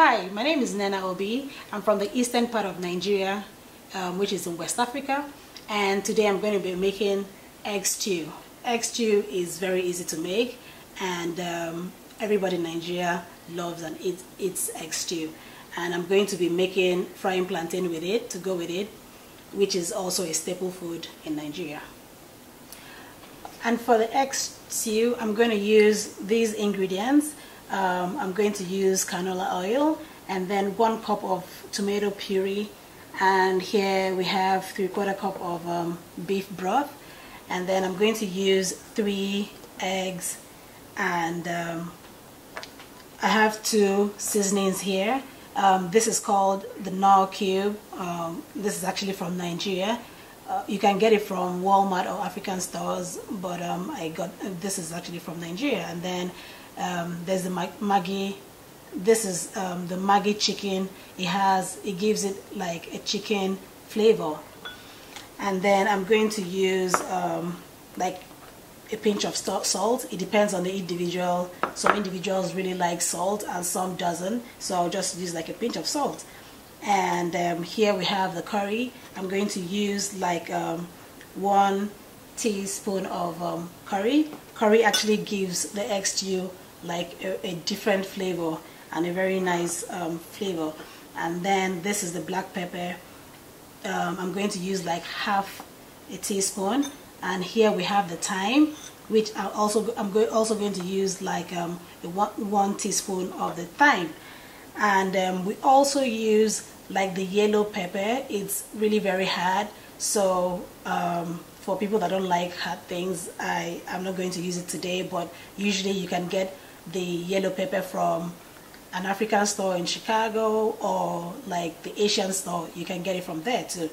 Hi, my name is Nana Obi. I'm from the eastern part of Nigeria, which is in West Africa, and today I'm going to be making egg stew. Egg stew is very easy to make, and everybody in Nigeria loves and eats egg stew. And I'm going to be making frying plantain with it to go with it, which is also a staple food in Nigeria. And for the egg stew, I'm going to use these ingredients. I'm going to use canola oil and then 1 cup of tomato puree, and here we have 3/4 cup of beef broth, and then I'm going to use 3 eggs, and I have 2 seasonings here. This is called the Knorr cube. This is actually from Nigeria. You can get it from Walmart or African stores, but this is actually from Nigeria. And then there's the Maggi. This is the Maggi chicken. It gives it like a chicken flavor. And then I'm going to use like a pinch of salt. It depends on the individual. Some individuals really like salt and some doesn't, so I'll just use like a pinch of salt. And here we have the curry. I'm going to use like 1 teaspoon of curry. Curry actually gives the egg stew like a different flavor and a very nice flavor. And then this is the black pepper. I'm going to use like half a teaspoon. And here we have the thyme, which I'm also going to use like 1 teaspoon of the thyme. And we also use like the yellow pepper. It's really very hard, so for people that don't like hard things, I'm not going to use it today, but usually you can get the yellow pepper from an African store in Chicago, or like the Asian store. You can get it from there too.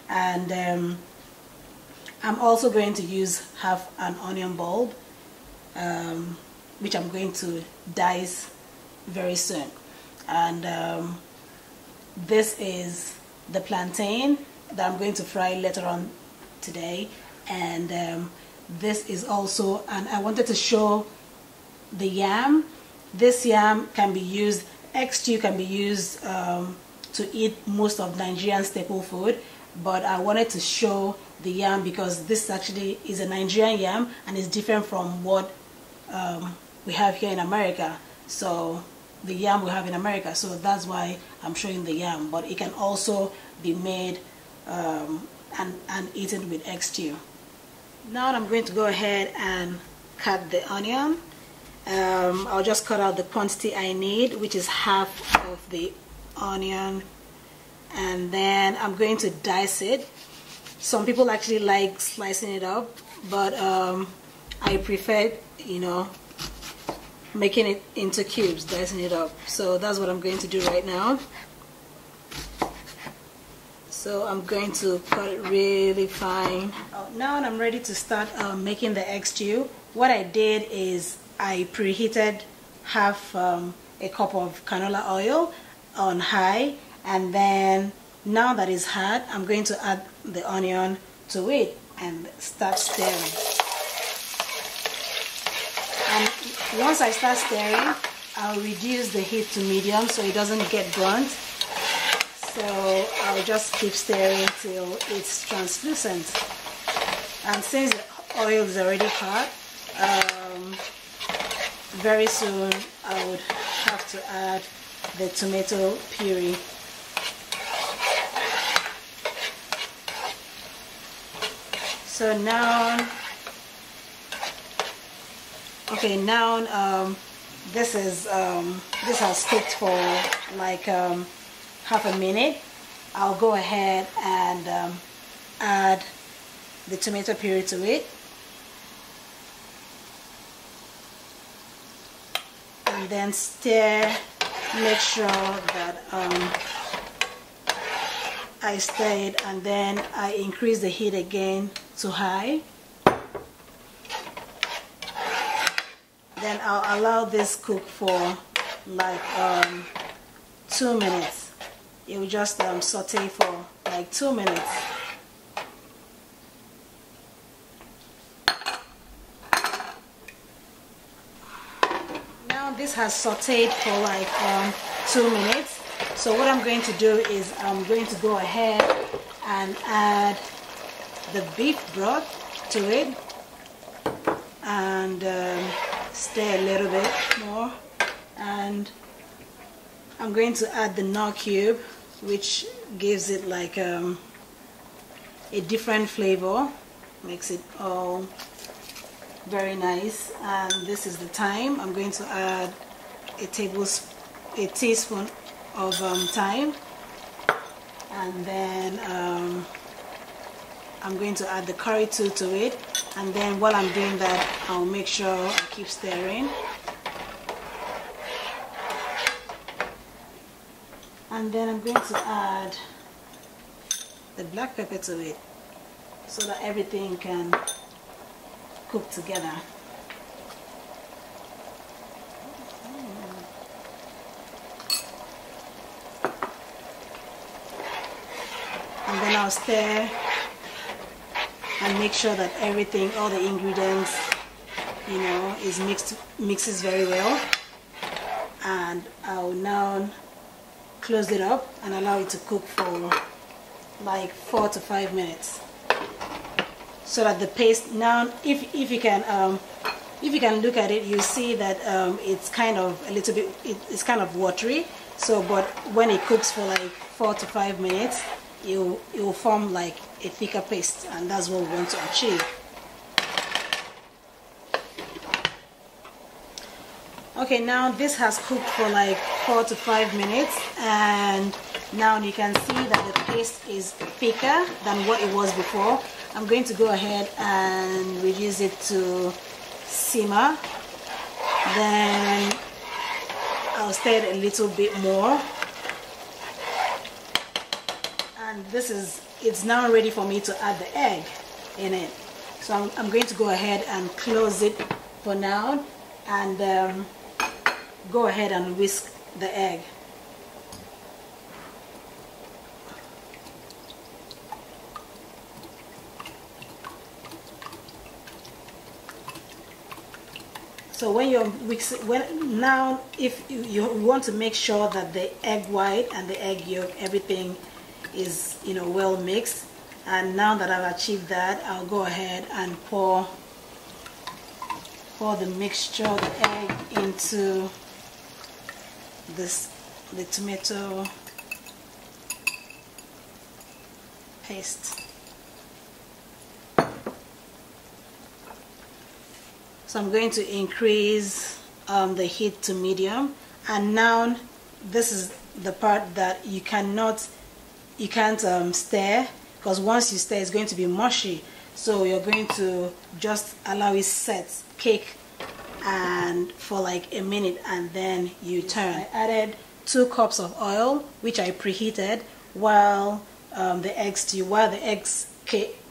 And I'm also going to use half an onion bulb, which I'm going to dice very soon. And this is the plantain that I'm going to fry later on today. And this is also, and I wanted to show the yam. This yam can be used, egg stew can be used to eat most of Nigerian staple food, but I wanted to show the yam because this actually is a Nigerian yam and is different from what we have here in America. So the yam we have in America, so that's why I'm showing the yam, but it can also be made and eaten with egg stew. Now I'm going to go ahead and cut the onion. I'll just cut out the quantity I need, which is half of the onion, and then I'm going to dice it. Some people actually like slicing it up, but I prefer, making it into cubes, dicing it up. So that's what I'm going to do right now. So I'm going to cut it really fine. Now I'm ready to start making the egg stew. What I did is I preheated half a cup of canola oil on high, and then now that it's hot, I'm going to add the onion to it and start stirring. And once I start stirring, I'll reduce the heat to medium so it doesn't get burnt. So I'll just keep stirring till it's translucent. And since the oil is already hot, very soon I would have to add the tomato puree. So now, okay, now this has cooked for like half a minute. I'll go ahead and add the tomato puree to it. And then stir, make sure that I stir it, and then I increase the heat again to high. Then I'll allow this cook for like 2 minutes. It will just saute for like 2 minutes. Now this has sauteed for like 2 minutes. So what I'm going to do is I'm going to go ahead and add the beef broth to it and stir a little bit more, and I'm going to add the knorr cube, which gives it like a different flavor, makes it all very nice. And this is the thyme. I'm going to add a teaspoon of thyme, and then I'm going to add the curry too to it. And then while I'm doing that, I'll make sure I keep stirring. And then I'm going to add the black pepper to it so that everything can cook together. And then I'll stir and make sure that everything, all the ingredients, you know, mixes very well. And I'll now close it up and allow it to cook for like 4 to 5 minutes, so that the paste, now if you can look at it, you see that it's kind of a little bit, it's kind of watery. So but when it cooks for like 4 to 5 minutes, it will form like a thicker paste, and that's what we want to achieve. Okay, now this has cooked for like 4 to 5 minutes, and now you can see that the paste is thicker than what it was before. I'm going to go ahead and reduce it to simmer. Then I'll stir it a little bit more, and it's now ready for me to add the egg in it. So I'm going to go ahead and close it for now, and go ahead and whisk the egg. So when you're mixing, now if you want to make sure that the egg white and the egg yolk, everything is, you know, well mixed. And now that I've achieved that, I'll go ahead and pour the mixture of the egg into the tomato paste. So I'm going to increase the heat to medium, and now this is the part that you can't stir, because once you stir it's going to be mushy. So you're going to just allow it set, cake, and for like a minute, and then you turn. I added 2 cups of oil, which I preheated while the eggs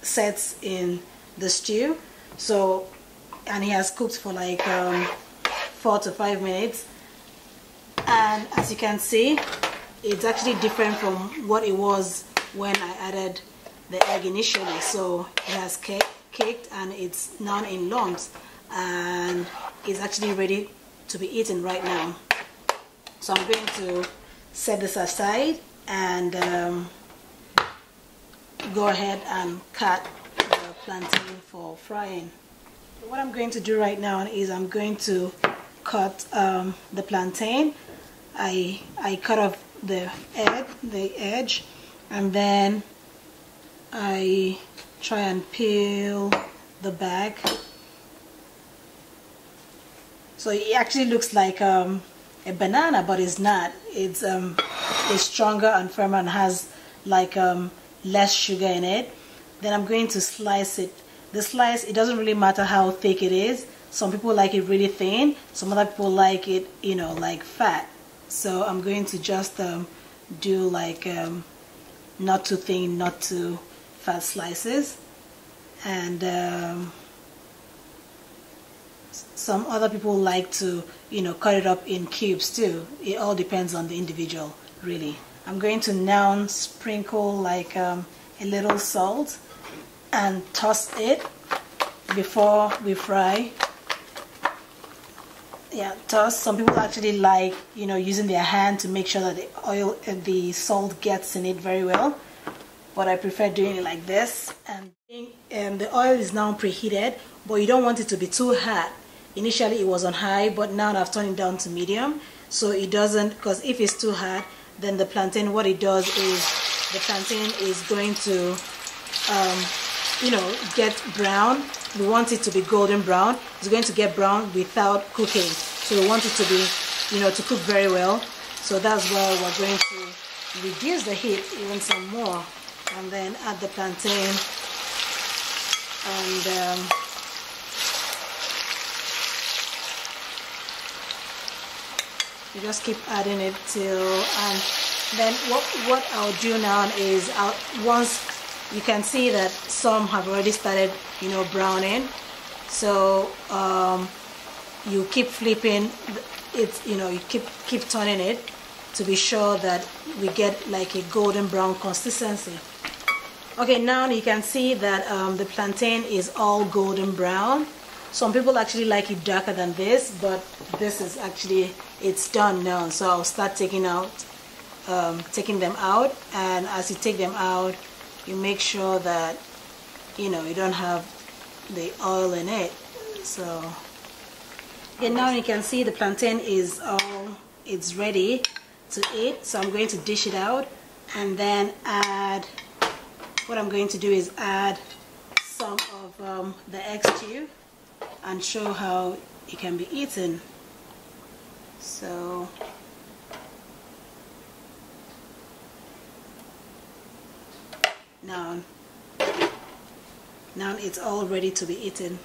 sets in the stew. So, and it has cooked for like 4 to 5 minutes, and as you can see, it's actually different from what it was when I added the egg initially. So it has caked and it's now in lumps, and it's actually ready to be eaten right now. So I'm going to set this aside and go ahead and cut the plantain for frying. What I'm going to do right now is I'm going to cut the plantain. I cut off the edge, and then I try and peel the back. So it actually looks like a banana, but it's not. It's stronger and firmer and has like less sugar in it. Then I'm going to slice it. The slice, it doesn't really matter how thick it is. Some people like it really thin, some other people like it, you know, like fat. So I'm going to just do like not too thin, not too fat slices. And some other people like to, you know, cut it up in cubes too. It all depends on the individual, really. I'm going to now sprinkle like a little salt and toss it before we fry. Yeah, toss. Some people actually like, you know, using their hand to make sure that the oil and the salt gets in it very well. But I prefer doing it like this. And the oil is now preheated, but you don't want it to be too hot. Initially it was on high, but now I've turned it down to medium, so it doesn't, because if it's too hot, then the plantain, what it does is the plantain is going to you know, get brown. We want it to be golden brown. It's going to get brown without cooking, so we want it to be, you know, to cook very well. So that's why we're going to reduce the heat even some more, and then add the plantain, and you just keep adding it till, and then what I'll do now is once you can see that some have already started, you know, browning, so you keep flipping it, you know, you keep turning it to be sure that we get like a golden brown consistency. Okay, now you can see that the plantain is all golden brown. Some people actually like it darker than this, but this is actually, it's done now. So I'll start taking them out, and as you take them out, you make sure that, you know, you don't have the oil in it. So okay, now you can see the plantain is it's ready to eat. So I'm going to dish it out, and then what I'm going to do is add some of the egg stew and show how it can be eaten. So now it's all ready to be eaten.